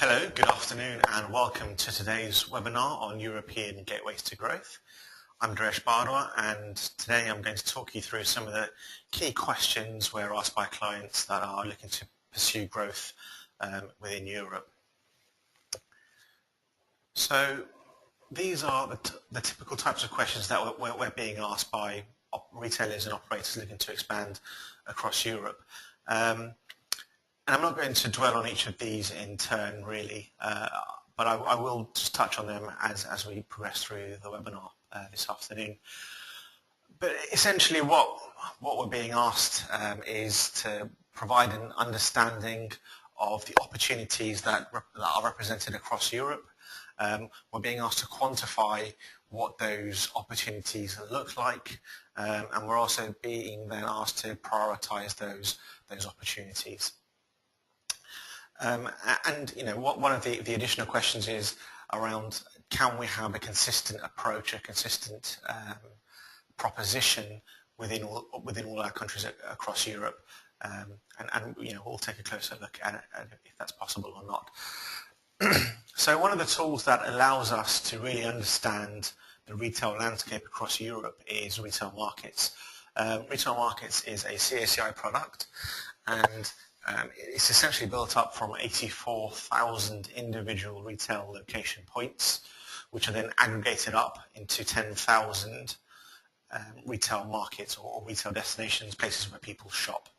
Hello, good afternoon and welcome to today's webinar on European Gateways to Growth. I'm Dresh Bardwa and today I'm going to talk you through some of the key questions we're asked by clients that are looking to pursue growth within Europe. So these are the typical types of questions that we're being asked by retailers and operators looking to expand across Europe. And I'm not going to dwell on each of these in turn really, but I will just touch on them as we progress through the webinar this afternoon. But essentially what we're being asked is to provide an understanding of the opportunities that are represented across Europe. We're being asked to quantify what those opportunities look like, and we're also being then asked to prioritise those opportunities. And one of the additional questions is around, can we have a consistent approach, a consistent proposition within all our countries across Europe, and we'll take a closer look at if that's possible or not. So one of the tools that allows us to really understand the retail landscape across Europe is Retail Markets. Retail Markets is a CACI product, and it's essentially built up from 84,000 individual retail location points, which are then aggregated up into 10,000 retail markets or retail destinations, places where people shop.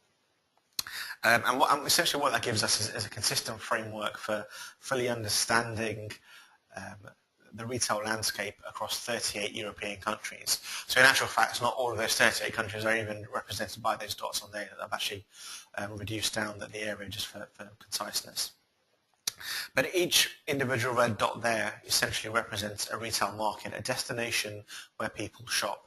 And essentially what that gives us is a consistent framework for fully understanding the retail landscape across 38 European countries. So in actual fact, not all of those 38 countries are even represented by those dots on there. I've actually reduced down the area just for conciseness. But each individual red dot there essentially represents a retail market, a destination where people shop.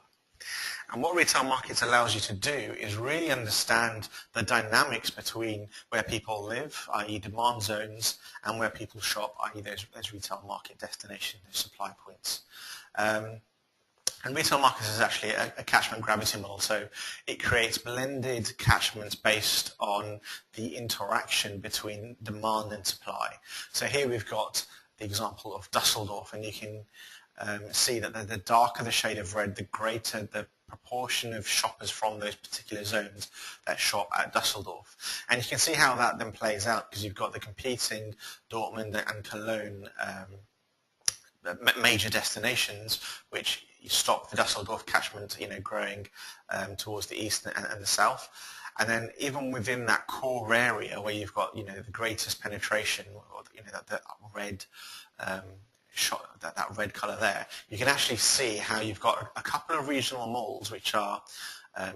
And what Retail Markets allows you to do is really understand the dynamics between where people live, i.e. demand zones, and where people shop, i.e. those retail market destinations, those supply points. And Retail Markets is actually a catchment gravity model, so it creates blended catchments based on the interaction between demand and supply. So here we've got the example of Dusseldorf, and you can see that the darker the shade of red, the greater the proportion of shoppers from those particular zones that shop at Dusseldorf. And you can see how that then plays out, because you've got the competing Dortmund and Cologne major destinations, which you stop the Dusseldorf catchment growing towards the east and the south. And then even within that core area where you've got the greatest penetration, or that red that red colour there, you can actually see how you've got a couple of regional malls which are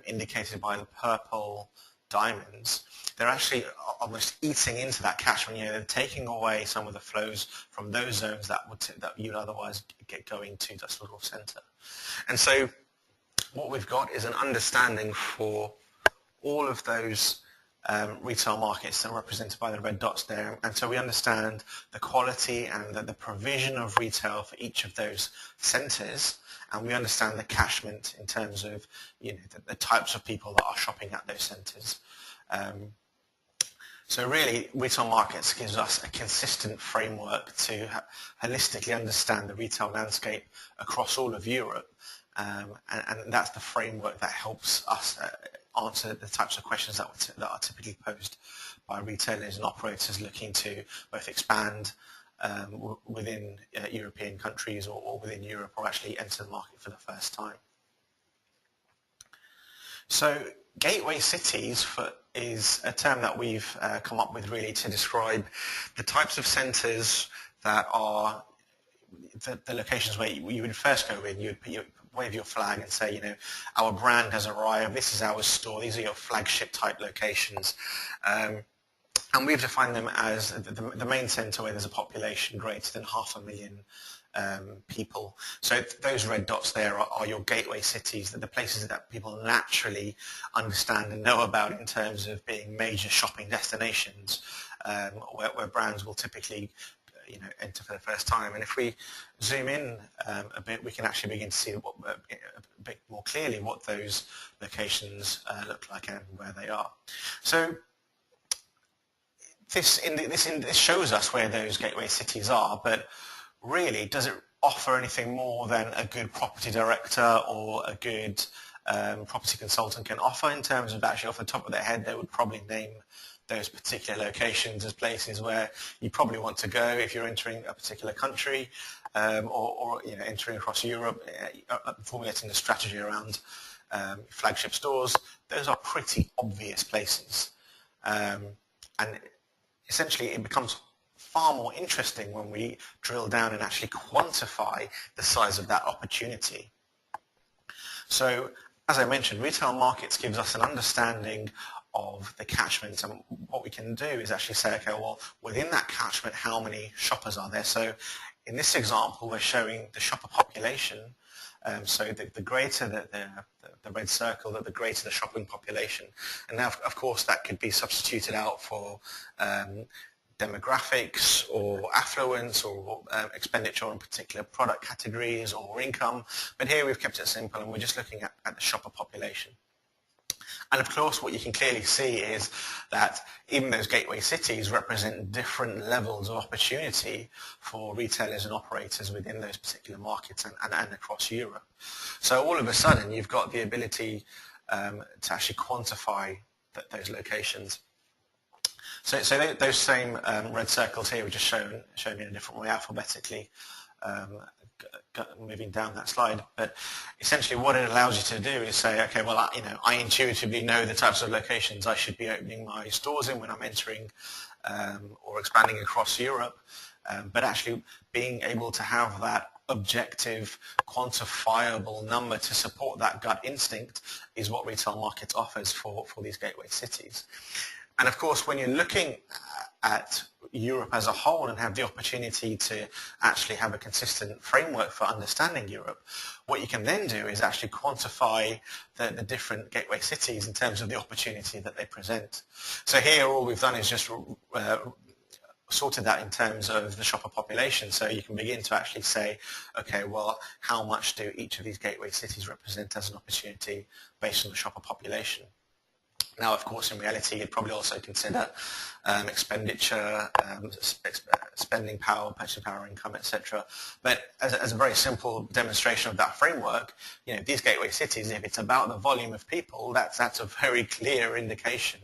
indicated by the purple diamonds. They're actually almost eating into that catchment. They're taking away some of the flows from those zones that you'd otherwise get going to Dusseldorf Centre. And so what we've got is an understanding for all of those retail markets that are represented by the red dots there, and so we understand the quality and the provision of retail for each of those centres, and we understand the catchment in terms of the types of people that are shopping at those centres. So really, Retail Markets gives us a consistent framework to holistically understand the retail landscape across all of Europe, and that's the framework that helps us answer the types of questions that are typically posed by retailers and operators looking to both expand within European countries or within Europe, or actually enter the market for the first time. So gateway cities is a term that we've come up with really to describe the types of centres that are the locations where you would first go in. You would wave your flag and say, our brand has arrived, this is our store, these are your flagship type locations. And we've defined them as the main centre where there's a population greater than 500,000 people. So those red dots there are your gateway cities, the places that people naturally understand and know about in terms of being major shopping destinations, where brands will typically enter for the first time. And if we zoom in a bit, we can actually begin to see a bit more clearly what those locations look like and where they are. So This shows us where those gateway cities are, but really, does it offer anything more than a good property director or a good property consultant can offer in terms of actually off the top of their head, they would probably name those particular locations as places where you probably want to go if you're entering a particular country or entering across Europe, formulating a strategy around flagship stores. Those are pretty obvious places. And essentially it becomes far more interesting when we drill down and actually quantify the size of that opportunity. So, as I mentioned, retail markets gives us an understanding of the catchment, and what we can do is actually say, okay, well, within that catchment, how many shoppers are there? So in this example, we're showing the shopper population. So the greater the red circle, the greater the shopping population. And now, of course, that could be substituted out for demographics or affluence or expenditure on particular product categories or income. But here we've kept it simple and we're just looking at the shopper population. And of course, what you can clearly see is that even those gateway cities represent different levels of opportunity for retailers and operators within those particular markets and across Europe. So all of a sudden, you've got the ability to actually quantify those locations. So those same red circles here were just shown in a different way alphabetically, moving down that slide. But essentially what it allows you to do is say, okay, well, I intuitively know the types of locations I should be opening my stores in when I'm entering or expanding across Europe. But actually being able to have that objective, quantifiable number to support that gut instinct is what retail markets offers for these gateway cities. And of course, when you're looking at Europe as a whole and have the opportunity to actually have a consistent framework for understanding Europe, what you can then do is actually quantify the different gateway cities in terms of the opportunity that they present. So here all we've done is just sorted that in terms of the shopper population. So you can begin to actually say, okay, well, how much do each of these gateway cities represent as an opportunity based on the shopper population? Now, of course, in reality, you'd probably also consider expenditure, spending power, purchasing power, income, etc. But as a very simple demonstration of that framework, these gateway cities, if it's about the volume of people, that's a very clear indication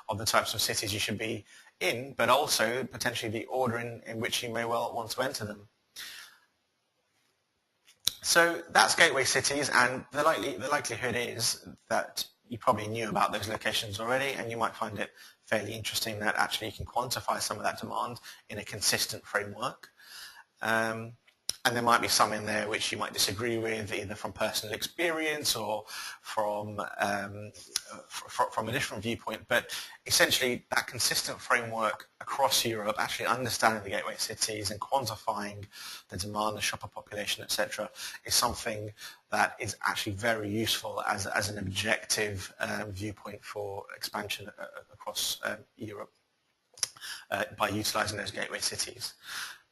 of the types of cities you should be in, but also potentially the order in which you may well want to enter them. So that's gateway cities, and the likelihood is that you probably knew about those locations already, and you might find it fairly interesting that actually you can quantify some of that demand in a consistent framework. And there might be some in there which you might disagree with, either from personal experience or from a different viewpoint. But essentially, that consistent framework across Europe, actually understanding the gateway cities and quantifying the demand, the shopper population, etc., is something that is actually very useful as an objective viewpoint for expansion across Europe by utilizing those gateway cities.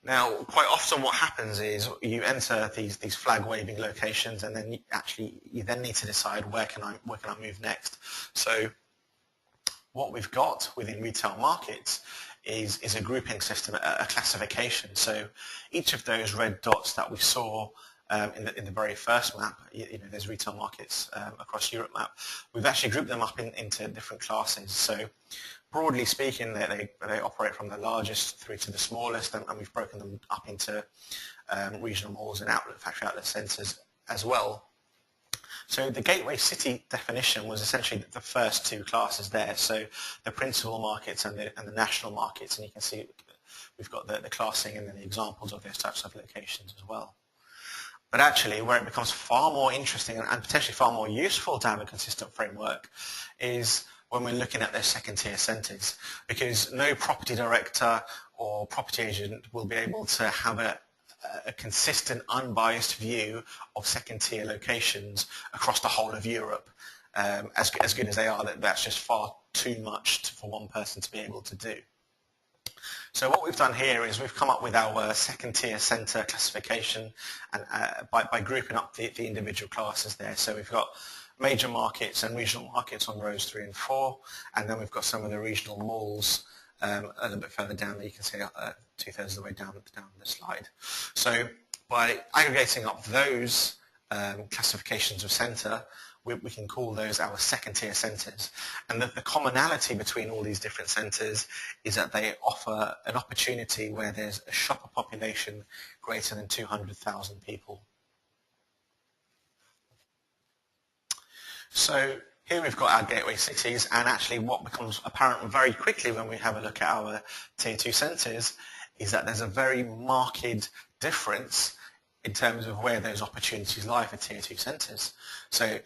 Now, quite often what happens is you enter these flag-waving locations, and then you then need to decide where can I move next. So what we've got within retail markets is a grouping system, a classification. So each of those red dots that we saw in the very first map, there's retail markets across Europe map, we've actually grouped them up into different classes. So broadly speaking, they operate from the largest through to the smallest, and we've broken them up into regional malls and factory outlet centres as well. So the gateway city definition was essentially the first two classes there, so the principal markets and the national markets, and you can see we've got the classing and then the examples of those types of locations as well. But actually, where it becomes far more interesting and potentially far more useful to have a consistent framework is when we're looking at those second-tier centres, because no property director or property agent will be able to have a consistent, unbiased view of second-tier locations across the whole of Europe. As good as they are, that's just far too much for one person to be able to do. So what we've done here is we've come up with our second-tier centre classification, and by grouping up the individual classes there. So we've got major markets and regional markets on rows 3 and 4, and then we've got some of the regional malls a little bit further down, you can see 2/3 of the way down the slide. So by aggregating up those classifications of centre, we can call those our second-tier centres. And the commonality between all these different centres is that they offer an opportunity where there's a shopper population greater than 200,000 people. So here we've got our gateway cities, and actually what becomes apparent very quickly when we have a look at our tier 2 centres is that there's a very marked difference in terms of where those opportunities lie for tier 2 centres. So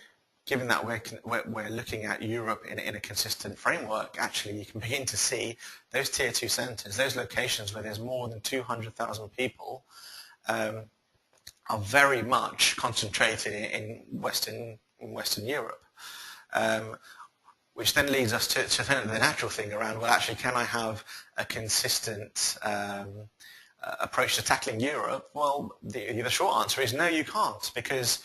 given that we're looking at Europe in a consistent framework, actually you can begin to see those tier 2 centres, those locations where there's more than 200,000 people, are very much concentrated in Western Europe. Which then leads us to the natural thing around, well, actually, can I have a consistent approach to tackling Europe? Well, the short answer is no, you can't, because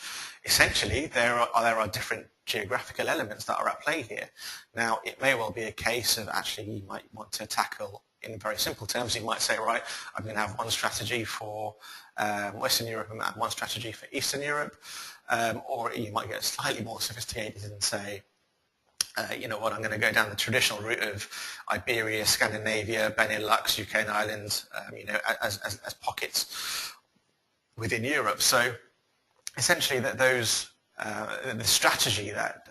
essentially there are different geographical elements that are at play here. Now, it may well be a case of actually you might want to tackle, in very simple terms, you might say, right, I'm going to have one strategy for Western Europe and one strategy for Eastern Europe, or you might get slightly more sophisticated and say, you know what, I'm going to go down the traditional route of Iberia, Scandinavia, Benelux, UK and Ireland, you know, as pockets within Europe. So essentially that the strategy that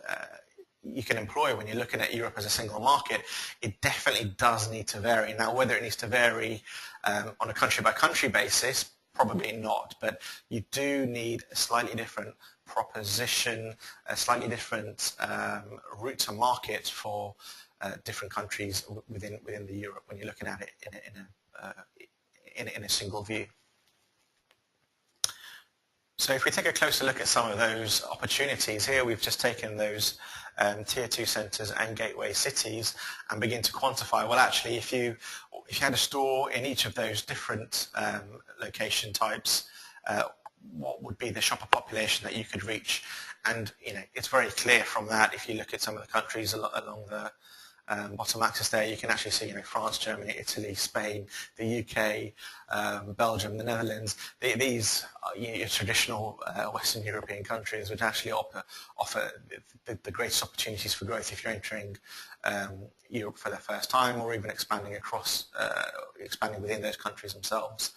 you can employ when you're looking at Europe as a single market, it definitely does need to vary. Now, whether it needs to vary on a country-by-country basis, probably not, but you do need a slightly different proposition, a slightly different route to market for different countries within the Europe when you're looking at it in a single view. So if we take a closer look at some of those opportunities here, we've just taken those tier 2 centres and gateway cities and begin to quantify, well, actually, if you had a store in each of those different location types, what would be the shopper population that you could reach? And you know, it's very clear from that. If you look at some of the countries along the bottom axis there, you can actually see, you know, France, Germany, Italy, Spain, the UK, Belgium, the Netherlands. These are your traditional Western European countries, which actually offer the greatest opportunities for growth if you're entering Europe for the first time, or even expanding within those countries themselves.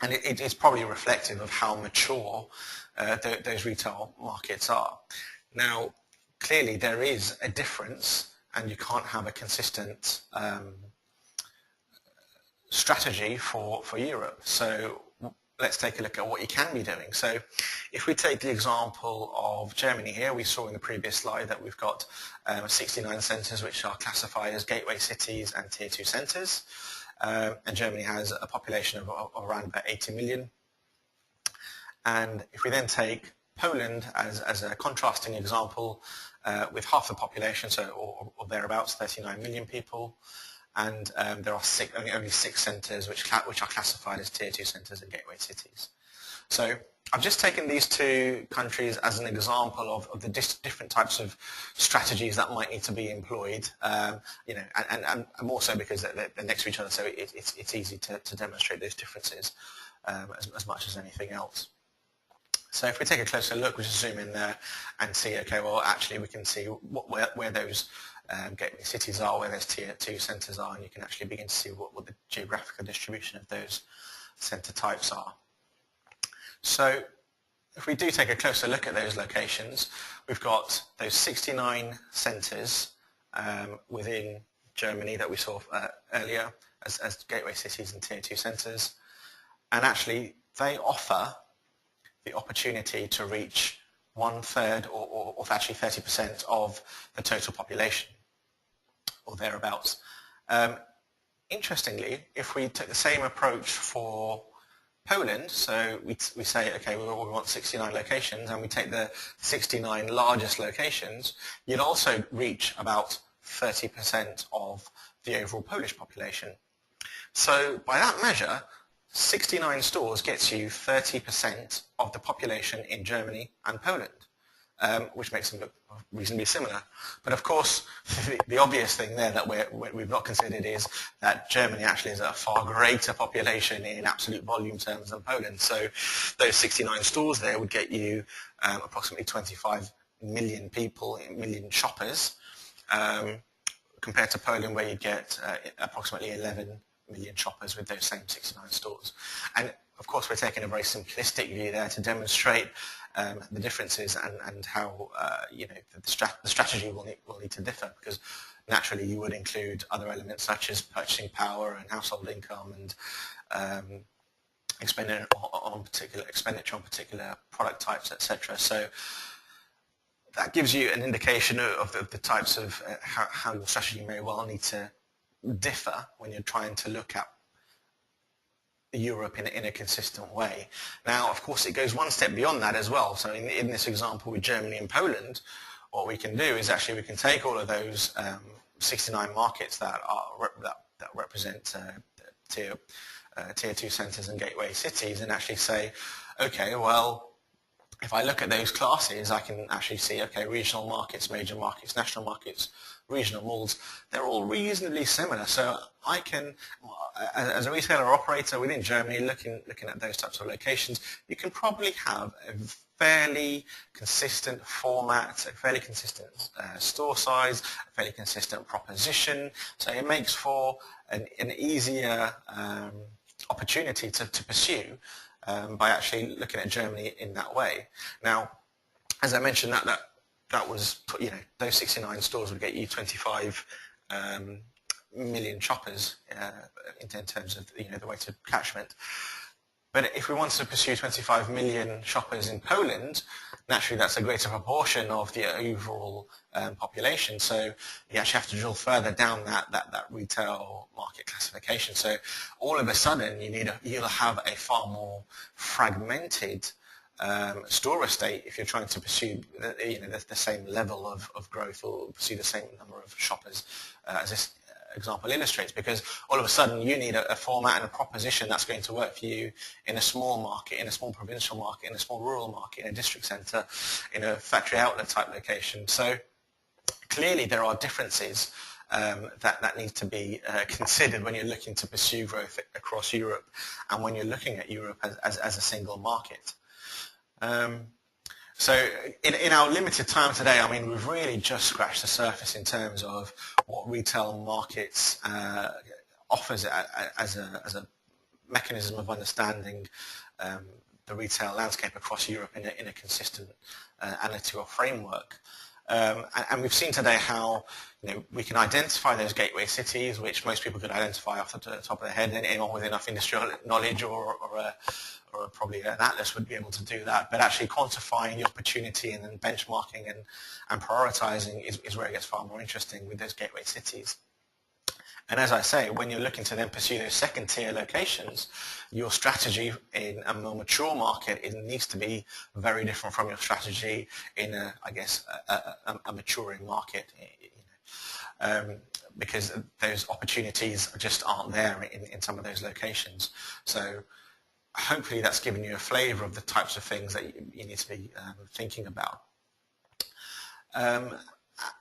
And it's probably reflective of how mature those retail markets are. Now, clearly there is a difference, and you can't have a consistent strategy for Europe. So let's take a look at what you can be doing. So if we take the example of Germany here, we saw in the previous slide that we've got 69 centres which are classified as gateway cities and tier 2 centres. And Germany has a population of around about 80 million. And if we then take Poland as a contrasting example, with half the population, so or thereabouts, 39 million people, and there are only 6 centres which are classified as tier 2 centres and gateway cities. So I've just taken these two countries as an example of the different types of strategies that might need to be employed, you know, and more so because they're next to each other, so it's easy to demonstrate those differences as much as anything else. So if we take a closer look, we just zoom in there and see, okay, well, actually we can see where those gateway cities are, where those tier 2 centres are, and you can actually begin to see what the geographical distribution of those centre types are. So if we do take a closer look at those locations, we've got those 69 centres within Germany that we saw earlier as gateway cities and tier 2 centres, and actually they offer the opportunity to reach 1/3 or actually 30% of the total population, or thereabouts. Interestingly, if we took the same approach for Poland, so we say, okay, we want 69 locations, and we take the 69 largest locations, you'd also reach about 30% of the overall Polish population. So by that measure, 69 stores gets you 30% of the population in Germany and Poland. which makes them look reasonably similar. But of course, the obvious thing there that we've not considered is that Germany actually has a far greater population in absolute volume terms than Poland. So those 69 stores there would get you approximately 25 million people, million shoppers, compared to Poland where you get approximately 11 million shoppers with those same 69 stores. And of course, we're taking a very simplistic view there to demonstrate the differences and how the strategy will need to differ, because naturally you would include other elements such as purchasing power and household income and expenditure on particular product types, etc. So that gives you an indication of the types of how your strategy may well need to differ when you're trying to look at Europe in a consistent way. Now, of course, it goes one step beyond that as well. So in this example with Germany and Poland, what we can do is actually we can take all of those 69 markets that represent tier 2 centres and gateway cities and actually say, okay, well, if I look at those classes, I can actually see, okay, regional markets, major markets, national markets, regional malls, they're all reasonably similar. So I can, as a retailer or operator within Germany, looking at those types of locations, you can probably have a fairly consistent format, a fairly consistent store size, a fairly consistent proposition. So it makes for an easier opportunity to pursue by actually looking at Germany in that way. Now, as I mentioned, that was, those 69 stores would get you 25 million shoppers in terms of the weighted catchment. But if we wanted to pursue 25 million shoppers in Poland, naturally that's a greater proportion of the overall population. So you actually have to drill further down that retail market classification. So all of a sudden you'll have a far more fragmented store estate if you're trying to pursue the same level of growth or pursue the same number of shoppers as this example illustrates, because all of a sudden you need a format and a proposition that's going to work for you in a small market, in a small provincial market, in a small rural market, in a district centre, in a factory outlet type location. So clearly there are differences that need to be considered when you're looking to pursue growth across Europe and when you're looking at Europe as a single market. So in our limited time today, I mean, we've really just scratched the surface in terms of what retail markets offers as a mechanism of understanding the retail landscape across Europe in a consistent analytical framework. And we've seen today how we can identify those gateway cities, which most people could identify off the top of their head. Anyone with enough industrial knowledge or probably an atlas would be able to do that. But actually quantifying the opportunity and then benchmarking and prioritizing is where it gets far more interesting with those gateway cities. And as I say, when you're looking to then pursue those second tier locations, your strategy in a more mature market, it needs to be very different from your strategy in a maturing market, because those opportunities just aren't there in some of those locations. So hopefully that's given you a flavor of the types of things that you need to be thinking about.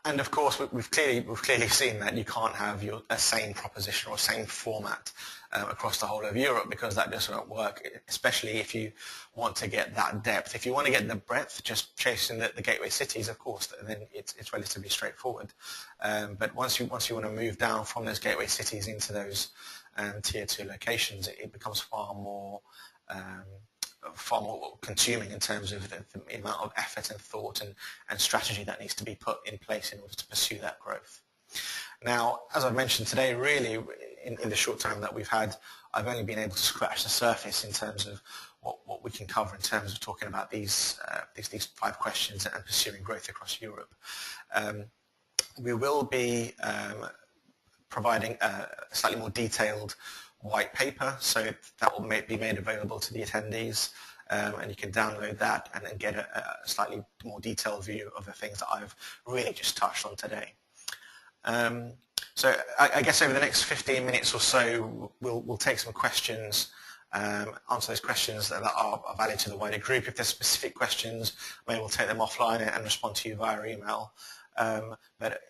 And of course, we've clearly seen that you can't have a same proposition or same format across the whole of Europe, because that just won't work, especially if you want to get that depth. If you want to get the breadth, just chasing the gateway cities, of course, then it's relatively straightforward. But once you want to move down from those gateway cities into those tier 2 locations, it becomes far more consuming in terms of the amount of effort and thought and strategy that needs to be put in place in order to pursue that growth. Now, as I've mentioned today, really, in the short time that we've had, I've only been able to scratch the surface in terms of what we can cover in terms of talking about these 5 questions and pursuing growth across Europe. We will be providing a slightly more detailed white paper, so that will be made available to the attendees, and you can download that and then get a slightly more detailed view of the things that I've really just touched on today. So I guess over the next 15 minutes or so, we'll take some questions answer those questions that are valid to the wider group. If there's specific questions, maybe we'll take them offline and respond to you via email. But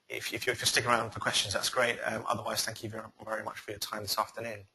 if you're sticking around for questions, that's great. Otherwise, thank you very much for your time this afternoon.